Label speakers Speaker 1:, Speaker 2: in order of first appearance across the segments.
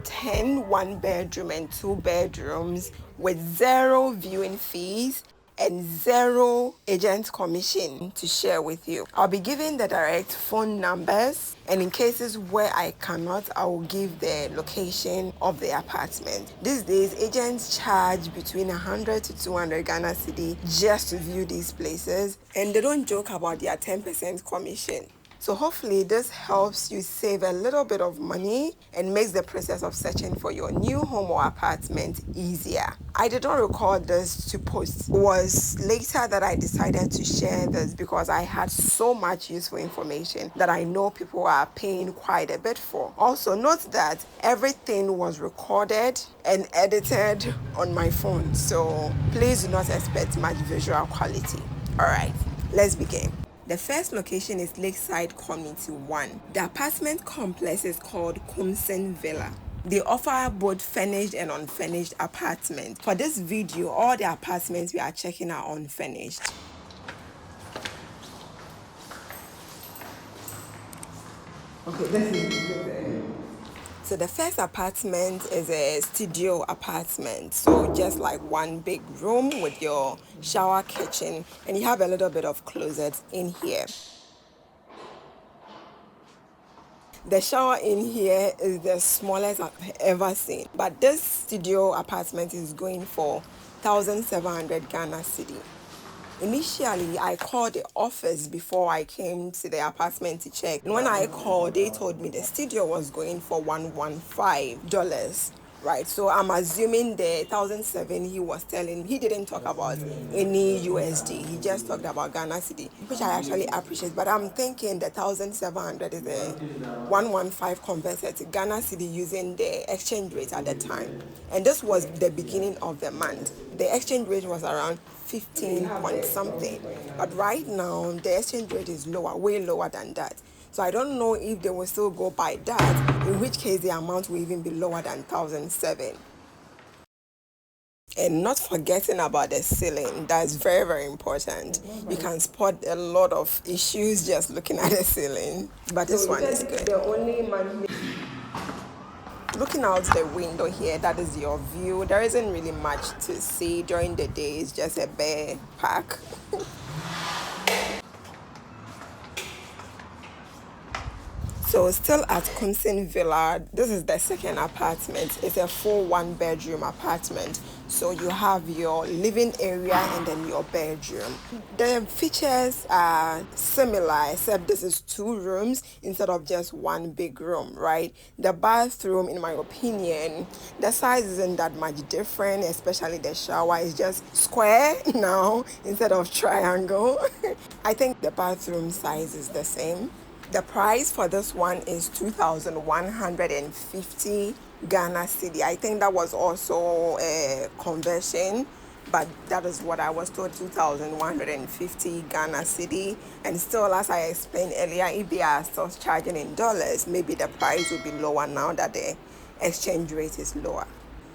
Speaker 1: 10 one-bedroom and 2 bedrooms with 0 viewing fees and 0 agent commission to share with you. I'll be giving the direct phone numbers, and in cases where I cannot, I will give the location of the apartment. These days, agents charge between 100 to 200 Ghana cedi just to view these places, and they don't joke about their 10% commission. So hopefully this helps you save a little bit of money and makes the process of searching for your new home or apartment easier. I did not record this to post. It was later that I decided to share this because I had so much useful information that I know people are paying quite a bit for. Also note that everything was recorded and edited on my phone, so please do not expect much visual quality. All right, let's begin. The first location is Lakeside Community 1. The apartment complex is called Kumen Villa. They offer both furnished and unfurnished apartments. For this video, all the apartments we are checking are unfurnished. Okay, this is good. So the first apartment is a studio apartment. So just like one big room with your shower, kitchen, and you have a little bit of closet in here. The shower in here is the smallest I've ever seen. But this studio apartment is going for 1,700 Ghana cedi. Initially, I called the office before I came to the apartment to check. And when I called, they told me the studio was going for $115. Right, so I'm assuming the 1,700 he was telling, he didn't talk about any USD. He just talked about Ghana cedi, which I actually appreciate. But I'm thinking the 1,700 is the 115 converted to Ghana cedi using the exchange rate at the time. And this was the beginning of the month. The exchange rate was around 15 point something. But right now, the exchange rate is lower, way lower than that. So I don't know if they will still go by that, in which case the amount will even be lower than 1,700. And not forgetting about the ceiling, that's very, very important. You can spot a lot of issues just looking at the ceiling, but this one is good. The only monthly. Looking out the window here, that is your view. There isn't really much to see during the day. It's just a bare park. So still at Kumen Villa, this is the second apartment. It's a full 1-bedroom apartment. So you have your living area and then your bedroom. The features are similar, except this is 2 rooms instead of just 1 big room, right? The bathroom, in my opinion, the size isn't that much different, especially the shower is just square now instead of triangle. I think the bathroom size is the same. The price for this one is 2,150 Ghana cedi. I think that was also a conversion, but that is what I was told, 2,150 Ghana cedi. And still, as I explained earlier, if they are still charging in dollars, maybe the price will be lower now that the exchange rate is lower.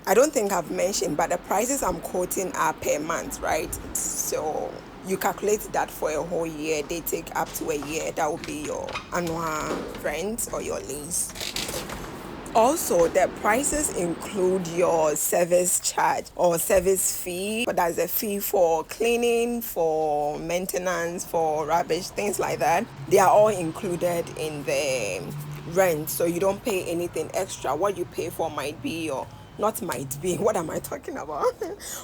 Speaker 1: I don't think I've mentioned, but the prices I'm quoting are per month, right? So you calculate that for a whole year. They take up to a year. That will be your annual rent or your lease. Also, the prices include your service charge or service fee. But that's a fee for cleaning, for maintenance, for rubbish, things like that. They are all included in the rent, so you don't pay anything extra. What you pay for might be your, not might be, what am I talking about?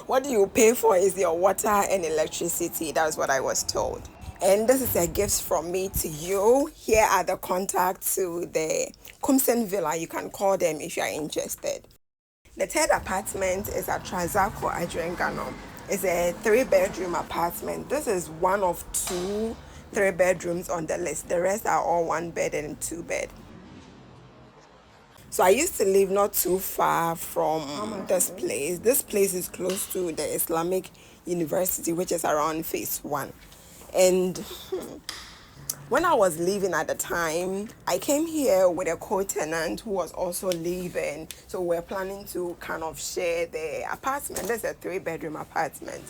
Speaker 1: What you pay for is your water and electricity. That's what I was told. And this is a gift from me to you. Here are the contacts to the Kumen Villa. You can call them if you are interested. The third apartment is at Trasacco Phase. It's a 3-bedroom apartment. This is one of 2 3-bedrooms on the list. The rest are all 1 bed and 2 bed. So I used to live not too far from this place. This place is close to the Islamic University, which is around Phase 1. And when I was leaving at the time, I came here with a co-tenant who was also leaving. So we're planning to kind of share the apartment. There's a 3-bedroom apartment.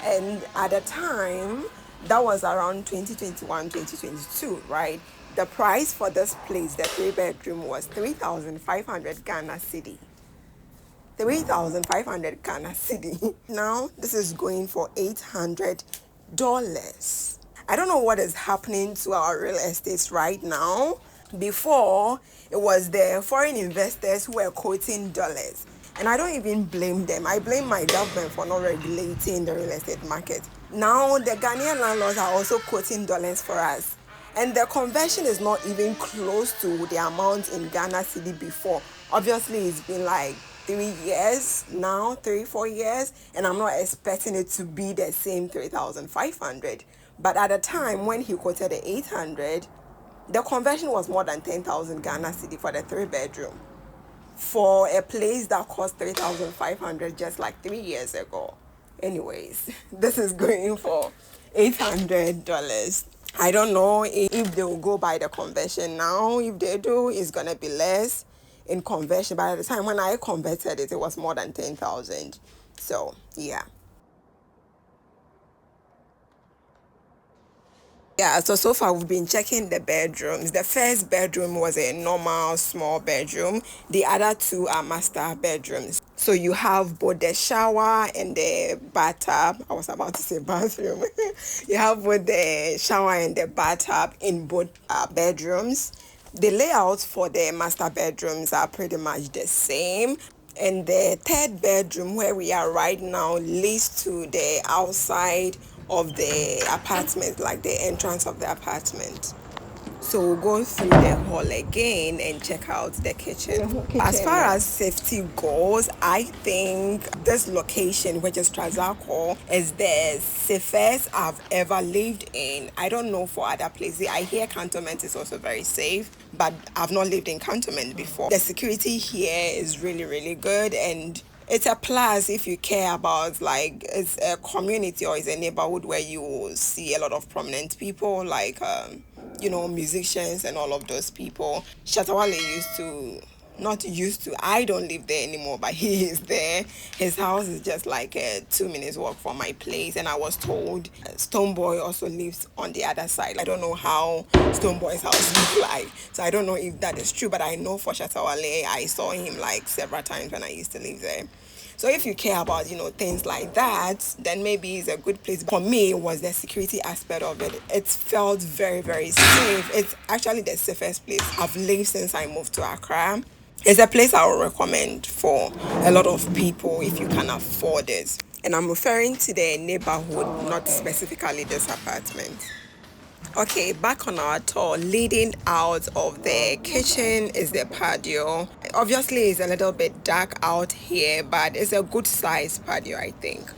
Speaker 1: And at the time, that was around 2021, 2022, right? The price for this place, the 3-bedroom, was 3,500 Ghana cedi. 3,500 Ghana cedi. Now this is going for $800. I don't know what is happening to our real estates right now. Before, it was the foreign investors who were quoting dollars. And I don't even blame them. I blame my government for not regulating the real estate market. Now, the Ghanaian landlords are also quoting dollars for us. And the conversion is not even close to the amount in Ghana cedi before. Obviously, it's been like 3 years now, 4 years, and I'm not expecting it to be the same 3,500. But at the time when he quoted the 800, the conversion was more than 10,000 Ghana cedi for the 3-bedroom. For a place that cost 3,500 just like 3 years ago. Anyways, this is going for $800. I don't know if they will go by the conversion now. If they do, it's gonna be less in conversion. But at the time when I converted it, it was more than 10,000. So yeah. Yeah, so far we've been checking the bedrooms. The first bedroom was a normal small bedroom. The other two are master bedrooms. So you have both the shower and the bathtub. I was about to say bathroom. You have both the shower and the bathtub in both bedrooms. The layouts for the master bedrooms are pretty much the same. And the third bedroom where we are right now leads to the outside of the apartment, like the entrance of the apartment. So we'll go through the hall again and check out the kitchen. As far as safety goes, I think this location, which is Trasacco, is the safest I've ever lived in. I don't know for other places. I hear Cantonment is also very safe, but I've not lived in Cantonment before. The security here is really, really good, and it's a plus if you care about, like, it's a community or it's a neighborhood where you see a lot of prominent people, like musicians and all of those people. Shatawale I don't live there anymore, but he is there. His house is just like a 2 minutes walk from my place, and I was told Stoneboy also lives on the other side. I don't know how Stoneboy's house looks like, so I don't know if that is true, but I know for Shatawale, I saw him like several times when I used to live there. So if you care about, things like that, then maybe it's a good place. For me, it was the security aspect of it. It felt very, very safe. It's actually the safest place I've lived since I moved to Accra. It's a place I would recommend for a lot of people if you can afford it. And I'm referring to the neighborhood, not specifically this apartment. Okay, back on our tour. Leading out of the kitchen is the patio. Obviously, it's a little bit dark out here, but it's a good size patio, I think.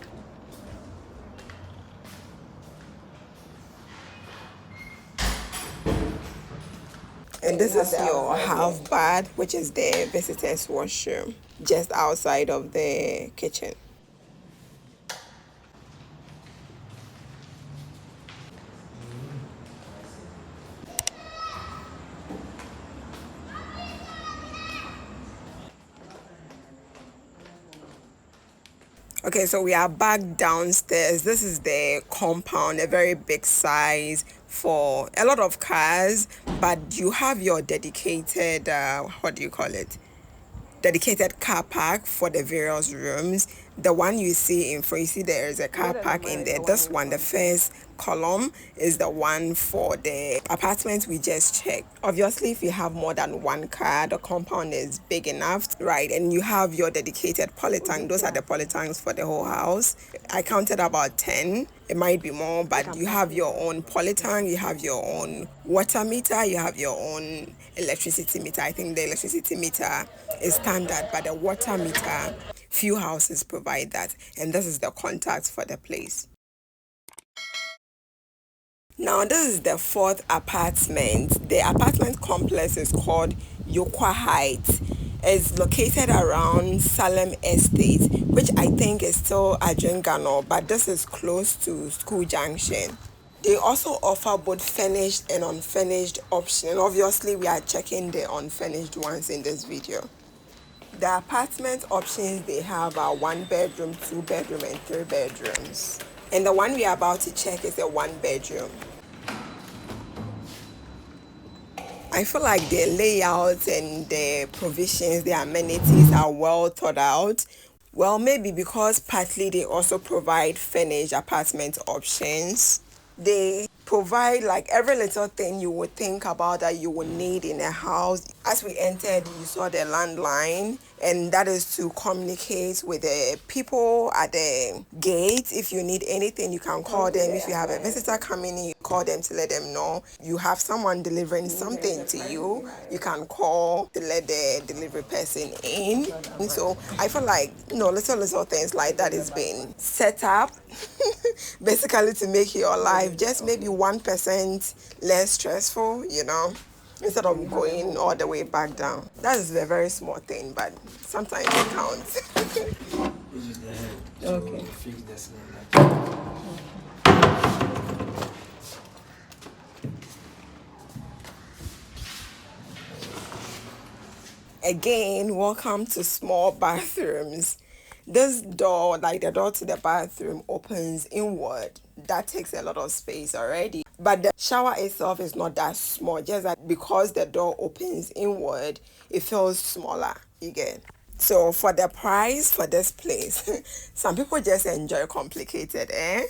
Speaker 1: And this is your half bath, which is the visitor's washroom, just outside of the kitchen. Okay, so we are back downstairs. This is the compound, a very big size for a lot of cars, but you have your dedicated, what do you call it? Dedicated car park for the various rooms. The one you see in front, you see there is a car park in there. This one, the first column, is the one for the apartments we just checked. Obviously, if you have more than one car, the compound is big enough, right? And you have your dedicated polytank. Those are the polytanks for the whole house. I counted about 10. It might be more, but you have your own polytank, you have your own water meter, you have your own electricity meter. I think the electricity meter is standard, but the water meter, few houses provide that. And this is the contact for the place. Now, this is the fourth apartment. The apartment complex is called Yokqua Heights. It's located around Salem Estate, which I think is still Adjungano, but this is close to School Junction. They also offer both furnished and unfurnished options. And obviously, we are checking the unfurnished ones in this video. The apartment options they have are 1 bedroom, 2 bedroom, and 3 bedrooms. And the one we are about to check is a 1 bedroom. I feel like the layouts and the provisions, the amenities are well thought out. Well, maybe because partly they also provide furnished apartment options. They provide like every little thing you would think about that you would need in a house. As we entered, you saw the landline, and that is to communicate with the people at the gate. If you need anything, you can call them. If you have a visitor coming in, you call them to let them know you have someone delivering something to you. You can call to let the delivery person in. And so I feel like little things like that is being set up basically to make your life just maybe 1% less stressful, instead of going all the way back down. That is a very small thing, but sometimes it counts.
Speaker 2: This is the head. So
Speaker 1: Okay.
Speaker 2: you fix the ceiling.
Speaker 1: Again, welcome to small bathrooms. This door, like the door to the bathroom, opens inward. That takes a lot of space already. But the shower itself is not that small, just that because the door opens inward, it feels smaller. You get? So for the price for this place, some people just enjoy complicated, eh?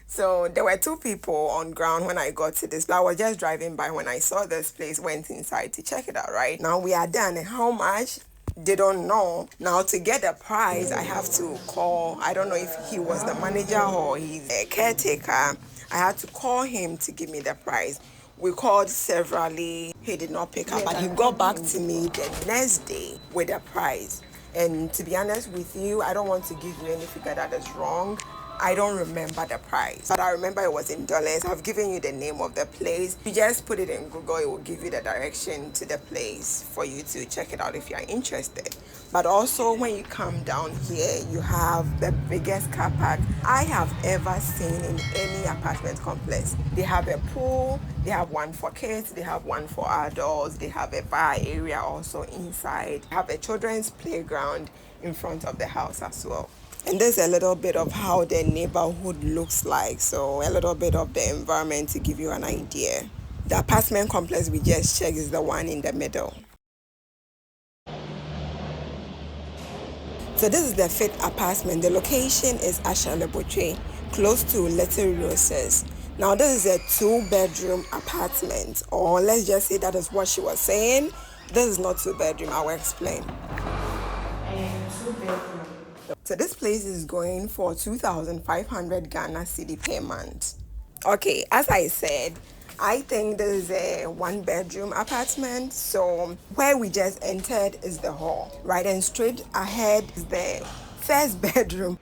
Speaker 1: So there were two people on ground when I got to this. I was just driving by when I saw this place, went inside to check it out, right? Now we are done. And how much? They don't know. Now to get the price, I have to call. I don't know if he was the manager or he's a caretaker. I had to call him to give me the price. We called severally. He did not pick up, but he got back to me the next day with the price. And to be honest with you, I don't want to give you any figure that is wrong. I don't remember the price, but I remember it was in dollars. I've given you the name of the place. You just put it in Google, it will give you the direction to the place for you to check it out if you are interested. But also, when you come down here, you have the biggest car park I have ever seen in any apartment complex. They have a pool, they have one for kids, they have one for adults, they have a bar area also inside, they have a children's playground in front of the house as well. And there's a little bit of how the neighborhood looks like, so a little bit of the environment to give you an idea. The apartment complex we just checked is the one in the middle. So this is the fifth apartment. The location is Ashaley Botwe, close to Little Roses. Now this is a 2-bedroom apartment, or let's just say that is what she was saying. This is not 2-bedroom, I will explain.
Speaker 3: And 2 bedroom.
Speaker 1: So this place is going for 2,500 Ghana cedi per month. Okay, as I said, I think this is a 1-bedroom apartment. So where we just entered is the hall, right? And straight ahead is the first bedroom.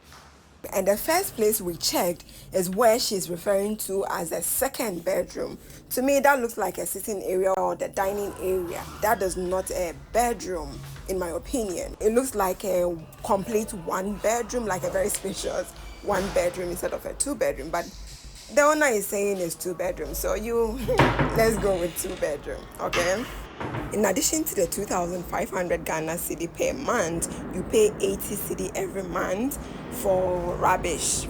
Speaker 1: And the first place we checked is where she's referring to as a 2nd bedroom. To me, that looks like a sitting area or the dining area. That is not a bedroom, in my opinion. It looks like a complete 1-bedroom, like a very spacious 1-bedroom instead of a 2-bedroom. But the owner is saying it's 2 bedrooms, so let's go with 2 bedroom, okay? In addition to the 2,500 Ghana cedi per month, you pay 80 cedi every month for rubbish.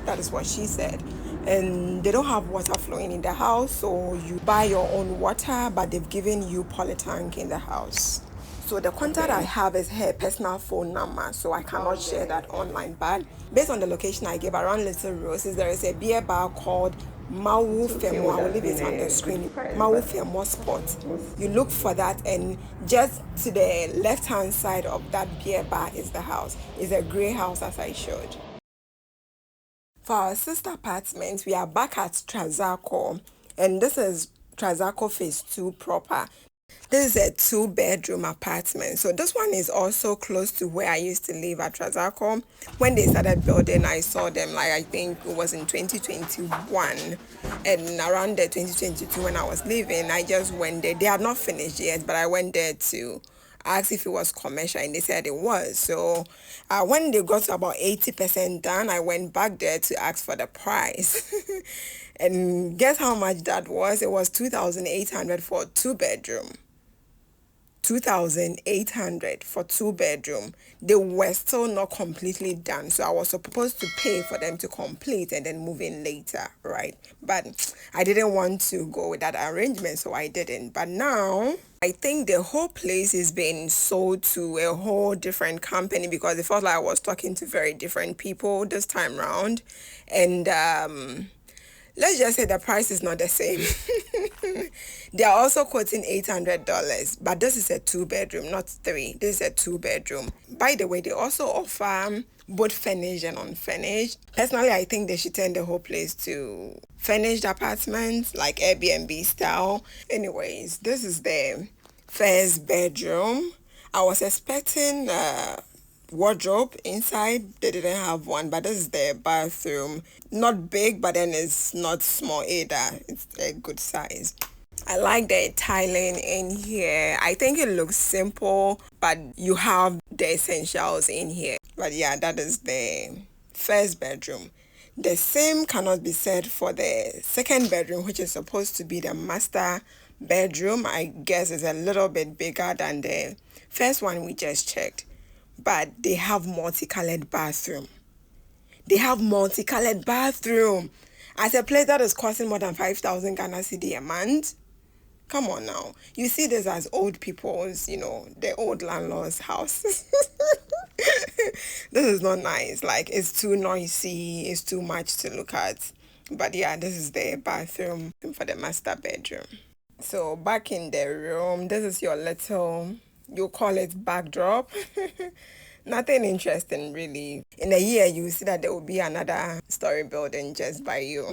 Speaker 1: That is what she said. And they don't have water flowing in the house, so you buy your own water, but they've given you polytank in the house. So the contact I have is her personal phone number, so I cannot share that online. But based on the location I gave around Little Roses, there is a beer bar called Mawu Femo. I will leave it on the screen. Mawu Femo Spot. You look for that, and just to the left-hand side of that beer bar is the house. It's a grey house, as I showed. For our sister apartment, we are back at Trasacco, and this is Trasacco Phase 2 proper. This is a 2-bedroom apartment. So this one is also close to where I used to live at Trasacco. When they started building, I saw them, like I think it was in 2021. And around the 2022 when I was leaving, I just went there. They had not finished yet, but I went there to ask if it was commercial, and they said it was. So when they got to about 80% done, I went back there to ask for the price. And guess how much that was? It was 2,800 for a 2-bedroom. 2,800 for 2 bedroom. They were still not completely done, so I was supposed to pay for them to complete and then move in later, right? But I didn't want to go with that arrangement, so I didn't. But now I think the whole place is being sold to a whole different company because it felt like I was talking to very different people this time round. And let's just say the price is not the same. They are also quoting $800, but this is a 2 bedroom, not 3. This is a 2 bedroom. By the way, they also offer both furnished and unfurnished. Personally, I think they should turn the whole place to furnished apartments, like Airbnb style. Anyways, this is the first bedroom. I was expecting wardrobe inside. They didn't have one, but this is the bathroom. Not big, but then it's not small either. It's a good size. I like the tiling in here. I think it looks simple, but you have the essentials in here. But yeah, that is the first bedroom. The same cannot be said for the second bedroom, which is supposed to be the master bedroom. I guess it's a little bit bigger than the first one we just checked. But they have multicolored bathroom. They have multicolored bathroom. As a place that is costing more than 5,000 Ghana cedi a month. Come on now. You see this as old people's, the old landlord's house. This is not nice. Like, it's too noisy. It's too much to look at. But yeah, this is the bathroom for the master bedroom. So back in the room, this is your little, you call it backdrop. Nothing interesting really. In a year, you see that there will be another story building just by you.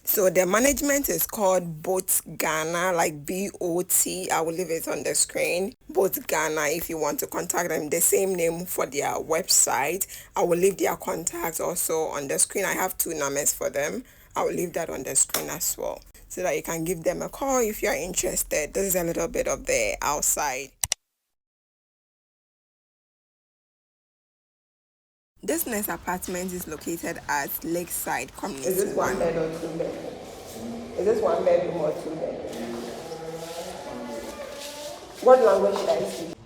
Speaker 1: So the management is called Boat Ghana, like BOT. I will leave it on the screen. Boat Ghana, if you want to contact them, the same name for their website. I will leave their contact also on the screen. I have 2 numbers for them. I will leave that on the screen as well, so that you can give them a call if you are interested. This is a little bit of the outside. This next apartment is located at Lakeside Community. Is this 1 bed or 2 bed? Is this 1 bedroom or 2 bed? What language should I speak?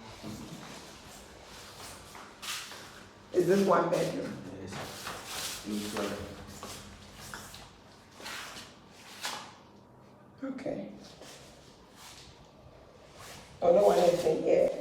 Speaker 1: Is this 1 bedroom? Okay. Oh, no one is in here.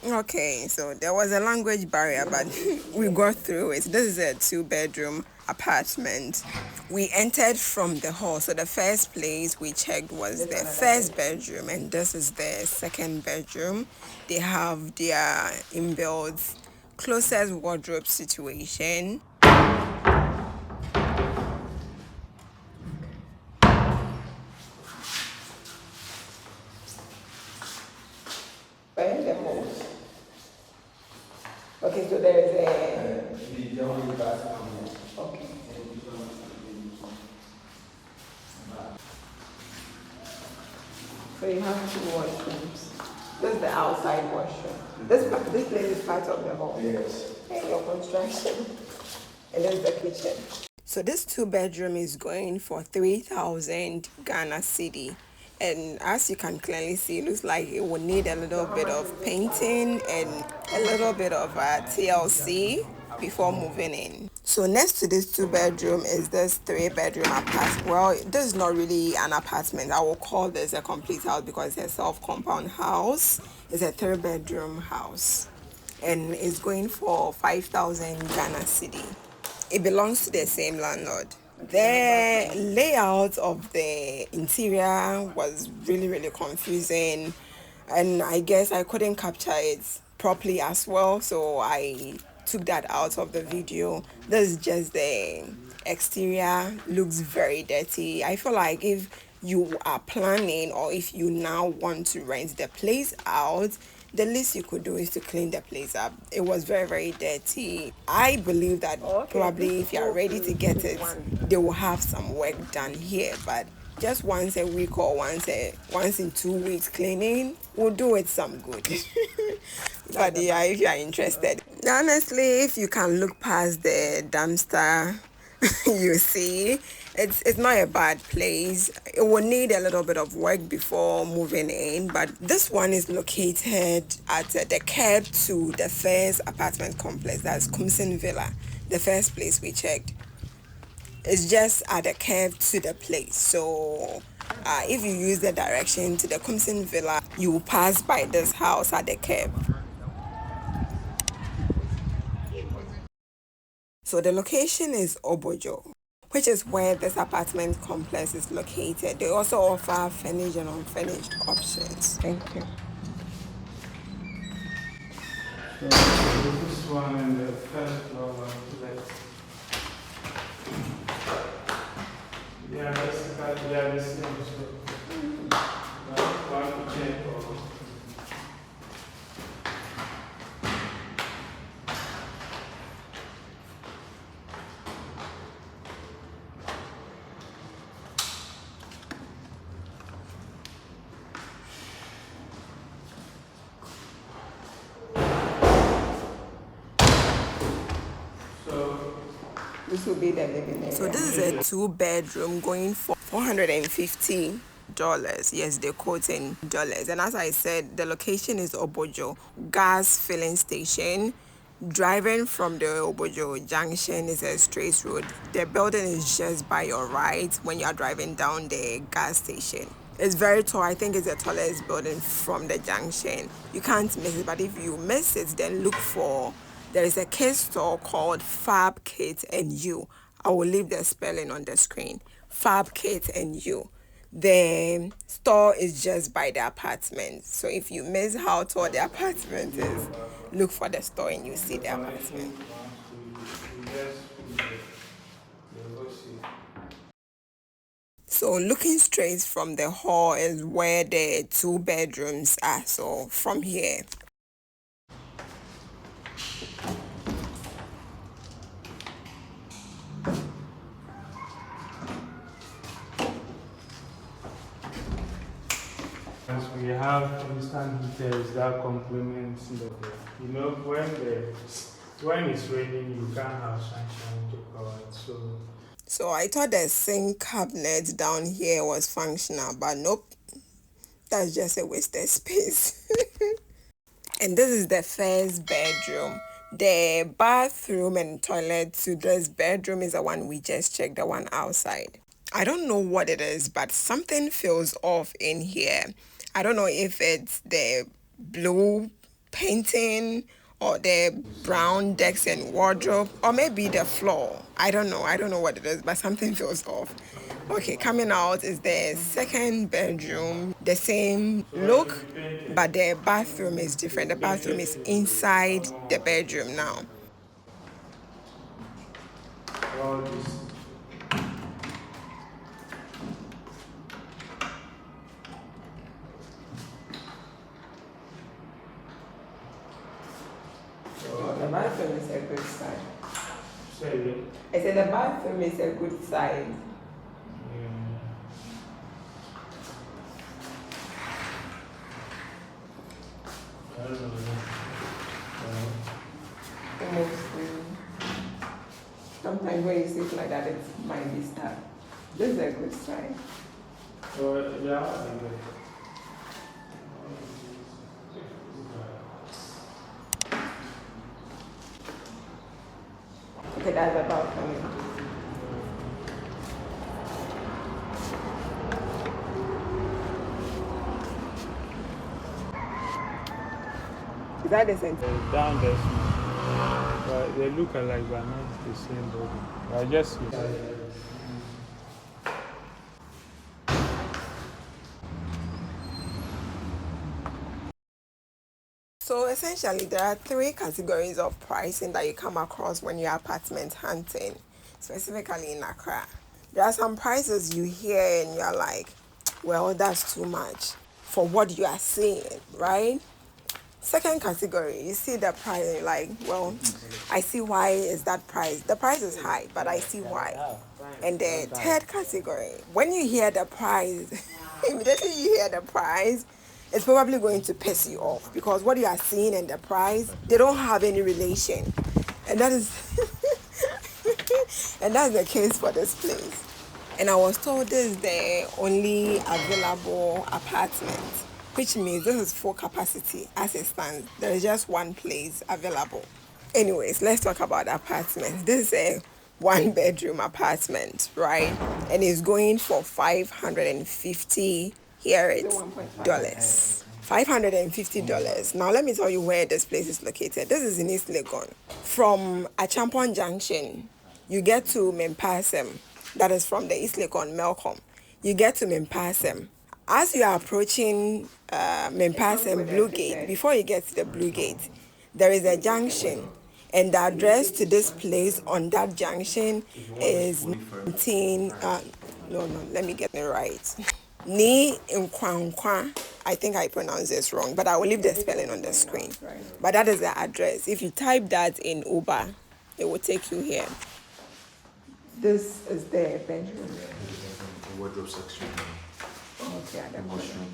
Speaker 1: Okay, so there was a language barrier, but we got through it. This is a 2 bedroom apartment. We entered from the hall, so the first place we checked was the first bedroom, and this is the second bedroom. They have their inbuilt closet wardrobe situation. Where the most? Okay, so there is a... Okay. So you have 2 washrooms. This is the outside washroom. This place is part of the hall.
Speaker 2: Yes.
Speaker 1: And your construction. And then the kitchen. So this 2 bedroom is going for 3,000 Ghana cedi. And as you can clearly see, it looks like it will need a little bit of painting and a little bit of TLC before moving in. So next to this 2 bedroom is this 3 bedroom apartment. Well, this is not really an apartment. I will call this a complete house because it's a self-compound house. It's a 3 bedroom house. And it's going for 5,000 Ghana cedi. It belongs to the same landlord. The layout of the interior was really confusing, and I guess I couldn't capture it properly as well, so I took that out of the video. This is just the exterior. Looks very dirty. I feel like if you are planning or if you now want to rent the place out, the least you could do is to clean the place up. It was very dirty. I believe that probably if you are ready to get it, they will have some work done here, but just once a week or once in 2 weeks cleaning will do it some good. But yeah, if you are interested, honestly, if you can look past the dumpster You see, it's not a bad place. It will need a little bit of work before moving in, but this one is located at the curb to the first apartment complex. That's Kumen Villa, the first place we checked. It's just at the curve to the place. So if you use the direction to the Kumen Villa, you will pass by this house at the curve. So the location is Ogbojo, which is where this apartment complex is located. They also offer furnished and unfurnished options. Thank you.
Speaker 4: So this one in the first floor left. Yeah, basically, yeah, the same. One to check or
Speaker 1: This will be the living area. So this is a 2-bedroom going for $450. Yes, they're quoting dollars. And as I said, the location is Ogbojo gas filling station. Driving from the Ogbojo junction is a straight road. The building is just by your right when you are driving down the gas station. It's very tall. I think it's the tallest building from the junction. You can't miss it, but if you miss it, then look for, there is a kids store called Fab Kit and You. I will leave the spelling on the screen. Fab Kit and You. The store is just by the apartment. So if you miss how tall the apartment is, look for the store and you see the apartment. So looking straight from the hall is where the 2 bedrooms are. So from here.
Speaker 4: as we have instant heaters that complements the, you know, when it's raining, you can't have sunshine to power it.
Speaker 1: So I thought the sink cabinet down here was functional, but nope. That's just a wasted space. And this is the first bedroom. The bathroom and toilet to this bedroom is the one we just checked, the one outside. I don't know what it is, but something feels off in here. I don't know if it's the blue painting or the brown decks and wardrobe, or maybe the floor. I don't know what it is, but something feels off. Okay, coming out is the second bedroom, the same look, but the bathroom is different. The bathroom is inside the bedroom now.
Speaker 4: All this.
Speaker 1: The bathroom is a good size.
Speaker 4: Say it.
Speaker 1: I said the bathroom is a good size.
Speaker 4: I don't know.
Speaker 1: Sometimes when you sit like that, it might be stuck. This is a good sign.
Speaker 4: So, yeah, I agree.
Speaker 1: Okay, that's about coming. Is that the same?
Speaker 4: Down there, but they look alike, but not the same building. I just.
Speaker 1: So essentially, there are 3 categories of pricing that you come across when you're apartment hunting, specifically in Accra. There are some prices you hear and you're like, well, that's too much for what you are seeing, right? Second category, you see the price and you're like, well, I see why is that price. The price is high, but I see why. And the third category, when you hear the price, immediately you hear the price, it's probably going to piss you off because what you are seeing and the price, they don't have any relation. And that is And that's the case for this place. And I was told this is the only available apartment, which means this is full capacity as it stands. There is just one place available. Anyways, let's talk about the apartment. This is a 1-bedroom apartment, right? And it's going for $550 dollars. $550. Now let me tell you where this place is located. This is in East Legon. From Achampon Junction, you get to Mempasem. That is from the East Legon Melcom. You get to Mempasem. As you are approaching Mempasem Blue Gate, before you get to the Blue Gate, there is a junction. And the address to this place on that junction is 19, let me get it right. Ni Nkwankwa. I think I pronounced this wrong, but I will leave the spelling on the screen. But that is the address. If you type that in Uber, it will take you here. This is the bedroom.
Speaker 2: The wardrobe section.
Speaker 1: Okay,
Speaker 2: The washroom.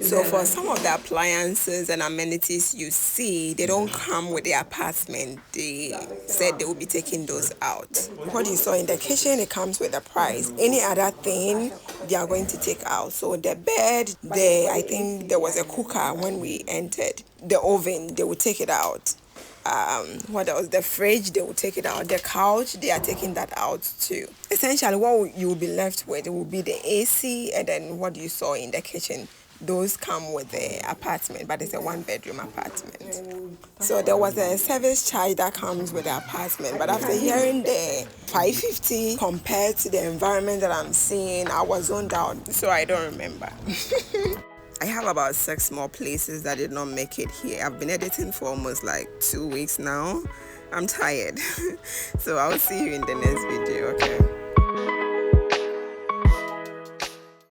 Speaker 1: So for some of the appliances and amenities you see, they don't come with the apartment. They said they will be taking those out. What you saw in the kitchen, it comes with a price. Any other thing, they are going to take out. So the bed, I think there was a cooker when we entered. The oven, they will take it out. What else? The fridge, they will take it out. The couch, they are taking that out too. Essentially, what you will be left with, it will be the AC and then what you saw in the kitchen. Those come with the apartment, but it's a 1-bedroom apartment. So there was a service charge that comes with the apartment, but after hearing the $550 compared to the environment that I'm seeing, I was zoned out, so I don't remember. I have about 6 more places that did not make it here. I've been editing for almost like 2 weeks now. I'm tired. So I'll see you in the next video, okay?